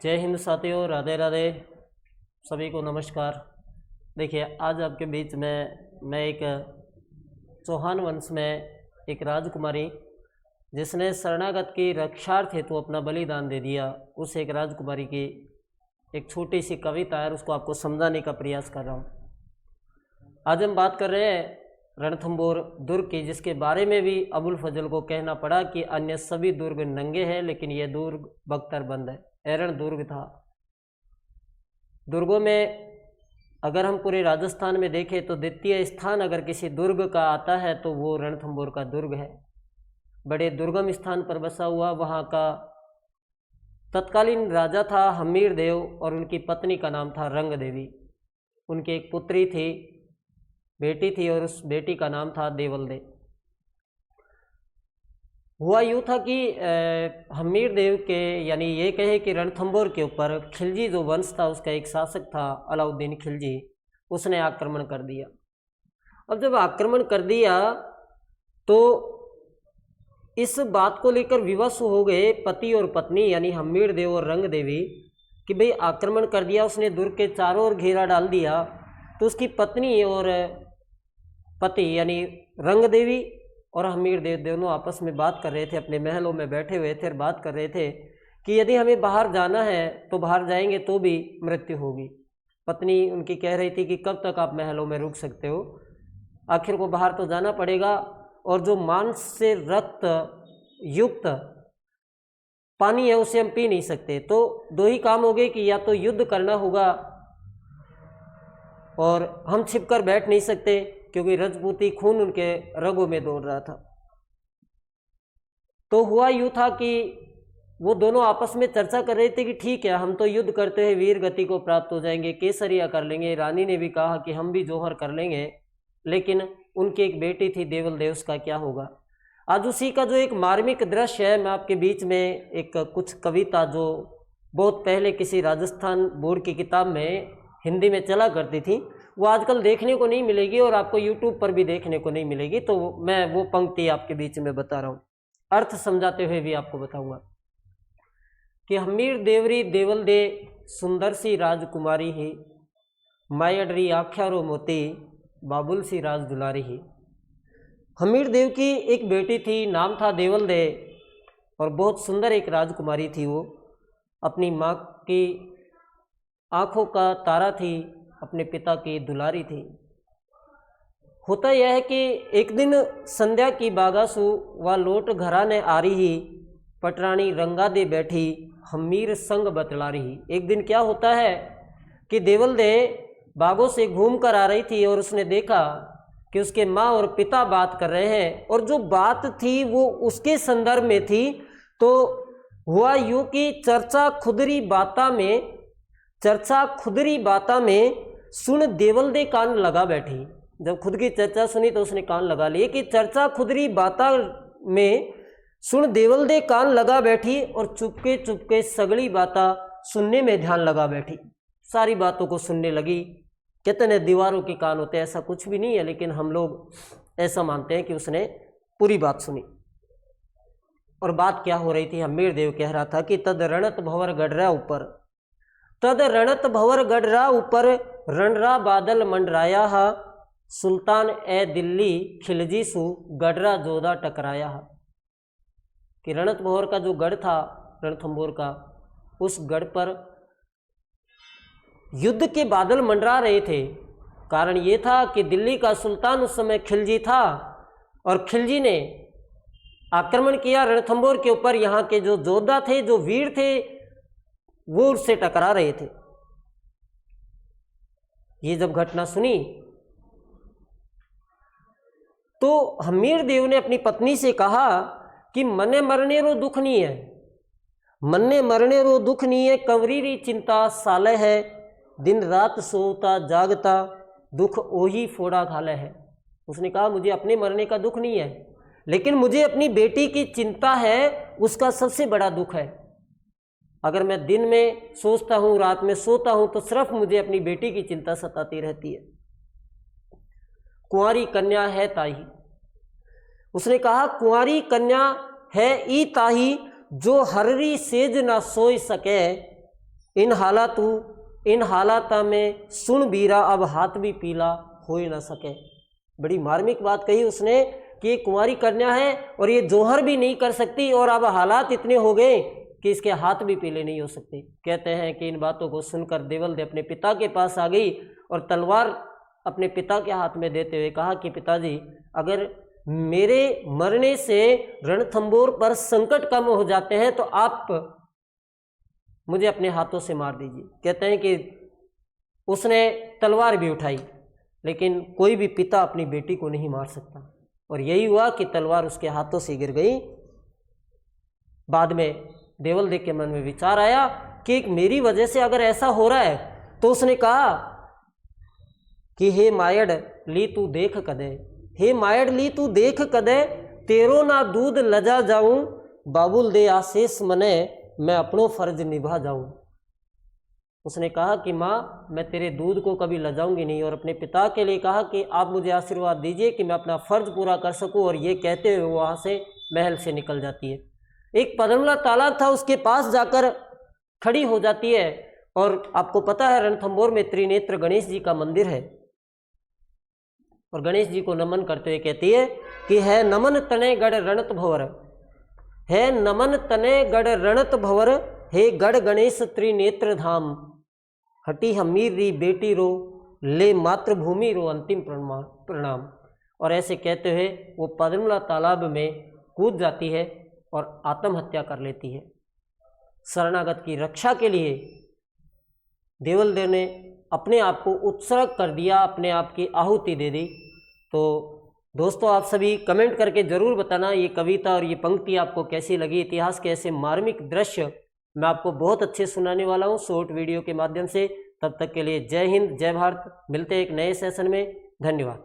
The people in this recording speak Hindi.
जय हिंद साथियों, राधे राधे। सभी को नमस्कार। देखिए, आज आपके बीच में मैं एक चौहान वंश में एक राजकुमारी जिसने शरणागत की रक्षार्थ हेतु अपना बलिदान दे दिया, उस एक राजकुमारी की एक छोटी सी कविता है, उसको आपको समझाने का प्रयास कर रहा हूँ। आज हम बात कर रहे हैं रणथंभौर दुर्ग की, जिसके बारे में भी अबुल फजल को कहना पड़ा कि अन्य सभी दुर्ग नंगे हैं लेकिन यह दुर्ग बख्तर बंद है। एरण दुर्ग था। दुर्गों में अगर हम पूरे राजस्थान में देखें तो द्वितीय स्थान अगर किसी दुर्ग का आता है तो वो रणथंभौर का दुर्ग है। बड़े दुर्गम स्थान पर बसा हुआ, वहाँ का तत्कालीन राजा था हमीर देव और उनकी पत्नी का नाम था रंग देवी। उनकी एक पुत्री थी, बेटी थी, और उस बेटी का नाम था देवल दे। हुआ यूँ था कि हमीर देव के, यानी ये कहे कि रणथंभौर के ऊपर खिलजी जो वंश था उसका एक शासक था अलाउद्दीन खिलजी, उसने आक्रमण कर दिया। अब जब आक्रमण कर दिया तो इस बात को लेकर विवश हो गए पति और पत्नी, यानी हमीर देव और रंग देवी, कि भाई आक्रमण कर दिया, उसने दुर्ग के चारों ओर घेरा डाल दिया। तो उसकी पत्नी और पति यानी रंग देवी और हमीर देव दोनों आपस में बात कर रहे थे, अपने महलों में बैठे हुए थे और बात कर रहे थे कि यदि हमें बाहर जाना है तो बाहर जाएंगे तो भी मृत्यु होगी। पत्नी उनकी कह रही थी कि कब तक आप महलों में रुक सकते हो, आखिर को बाहर तो जाना पड़ेगा, और जो मांस से रक्त युक्त पानी है उसे हम पी नहीं सकते। तो दो ही काम हो गए कि या तो युद्ध करना होगा और हम छिपकर बैठ नहीं सकते क्योंकि रजपूती खून उनके रगों में दौड़ रहा था। तो हुआ यूँ था कि वो दोनों आपस में चर्चा कर रहे थे कि ठीक है, हम तो युद्ध करते हुए वीर गति को प्राप्त हो जाएंगे, केसरिया कर लेंगे। रानी ने भी कहा कि हम भी जौहर कर लेंगे, लेकिन उनकी एक बेटी थी देवल देव, उसका क्या होगा। आज उसी का जो एक मार्मिक दृश्य है, मैं आपके बीच में एक कुछ कविता जो बहुत पहले किसी राजस्थान बोर्ड की किताब में हिंदी में चला करती थी, वो आजकल देखने को नहीं मिलेगी और आपको यूट्यूब पर भी देखने को नहीं मिलेगी। तो मैं वो पंक्ति आपके बीच में बता रहा हूँ, अर्थ समझाते हुए भी आपको बताऊंगा कि हमीर देवरी देवल दे सुंदर सी राजकुमारी ही, मायडरी आख्यारो मोती बाबुल सी राज दुलारी ही। हमीर देव की एक बेटी थी, नाम था देवल दे, और बहुत सुंदर एक राजकुमारी थी। वो अपनी माँ की आंखों का तारा थी, अपने पिता की दुलारी थी। होता यह है कि एक दिन संध्या की बागासु व लोट घराने आ रही, पटरानी रंगा दे बैठी हमीर संग बतला रही। एक दिन क्या होता है कि देवल दे बागों से घूम कर आ रही थी और उसने देखा कि उसके माँ और पिता बात कर रहे हैं, और जो बात थी वो उसके संदर्भ में थी। तो हुआ यूँ कि चर्चा खुदरी बाता में सुन देवल दे कान लगा बैठी। जब खुद की चर्चा सुनी तो उसने कान लगा लिए कि चर्चा खुदरी बाता में सुन देवल दे कान लगा बैठी, और चुपके चुपके सगड़ी बाता सुनने में ध्यान लगा बैठी। सारी बातों को सुनने लगी। कहते हैं दीवारों के कान होते हैं, ऐसा कुछ भी नहीं है, लेकिन हम लोग ऐसा मानते हैं कि उसने पूरी बात सुनी। और बात क्या हो रही थी, हमीर देव कह रहा था कि तद रणत भंवर गढ़रा ऊपर, तद रणत भंवर गढ़रा ऊपर रणरा बादल मंडराया हा, सुल्तान ए दिल्ली खिलजी सु गढ़रा जोधा टकराया हा। कि रणत भंवर का जो गढ़ था रणथंभौर का, उस गढ़ पर युद्ध के बादल मंडरा रहे थे। कारण ये था कि दिल्ली का सुल्तान उस समय खिलजी था, और खिलजी ने आक्रमण किया रणथंभौर के ऊपर। यहाँ के जो योद्धा थे, जो वीर थे, वो उससे टकरा रहे थे। ये जब घटना सुनी तो हमीर देव ने अपनी पत्नी से कहा कि मन्ने मरने रो दुख नहीं है, मन्ने मरने रो दुख नहीं है, कंवरी चिंता साले है, दिन रात सोता जागता दुख ओही फोड़ा खाले है। उसने कहा मुझे अपने मरने का दुख नहीं है, लेकिन मुझे अपनी बेटी की चिंता है, उसका सबसे बड़ा दुख है। अगर मैं दिन में सोचता हूँ, रात में सोता हूँ, तो सिर्फ मुझे अपनी बेटी की चिंता सताती रहती है। कुंवारी कन्या है ताही, उसने कहा कुंवारी कन्या है ई ताही, जो हररी सेज ना सोई सके, इन हालाता में सुन बीरा अब हाथ भी पीला हो ही ना सके। बड़ी मार्मिक बात कही उसने कि ये कुंवारी कन्या है और ये जोहर भी नहीं कर सकती और अब हालात इतने हो गए कि इसके हाथ भी पीले नहीं हो सकते। कहते हैं कि इन बातों को सुनकर देवल अपने पिता के पास आ गई और तलवार अपने पिता के हाथ में देते हुए कहा कि पिताजी, अगर मेरे मरने से रणथंबोर पर संकट कम हो जाते हैं तो आप मुझे अपने हाथों से मार दीजिए। कहते हैं कि उसने तलवार भी उठाई, लेकिन कोई भी पिता अपनी बेटी को नहीं मार सकता और यही हुआ कि तलवार उसके हाथों से गिर गई। बाद में देवल के मन में विचार आया कि मेरी वजह से अगर ऐसा हो रहा है, तो उसने कहा कि हे मायड़ ली तू देख कदे, हे मायड़ ली तू देख कदे, तेरो ना दूध लजा जाऊं, बाबुल दे आशीष मने, मैं अपनो फर्ज निभा जाऊं। उसने कहा कि माँ, मैं तेरे दूध को कभी लजाऊंगी नहीं और अपने पिता के लिए कहा कि आप मुझे आशीर्वाद दीजिए कि मैं अपना फर्ज पूरा कर सकूं। और ये कहते हुए वहाँ से महल से निकल जाती है। एक पद्मला तालाब था, उसके पास जाकर खड़ी हो जाती है और आपको पता है रणथंबोर में त्रिनेत्र गणेश जी का मंदिर है और गणेश जी को नमन करते हुए कहती है कि है नमन तने गढ़ रणत भवर, है नमन तने गढ़ रणत भवर, हे गढ़ गणेश त्रिनेत्र धाम, हटी हमीर री बेटी रो, ले मातृभूमि रो अंतिम प्रणाम। और ऐसे कहते हुए वो पद्मला तालाब में कूद जाती है और आत्महत्या कर लेती है। शरणागत की रक्षा के लिए देवल देव ने अपने आप को उत्सर्ग कर दिया, अपने आप की आहुति दे दी। तो दोस्तों, आप सभी कमेंट करके ज़रूर बताना ये कविता और ये पंक्ति आपको कैसी लगी। इतिहास के ऐसे मार्मिक दृश्य मैं आपको बहुत अच्छे सुनाने वाला हूँ शॉर्ट वीडियो के माध्यम से। तब तक के लिए जय हिंद, जय भारत। मिलते हैं एक नए सेशन में। धन्यवाद।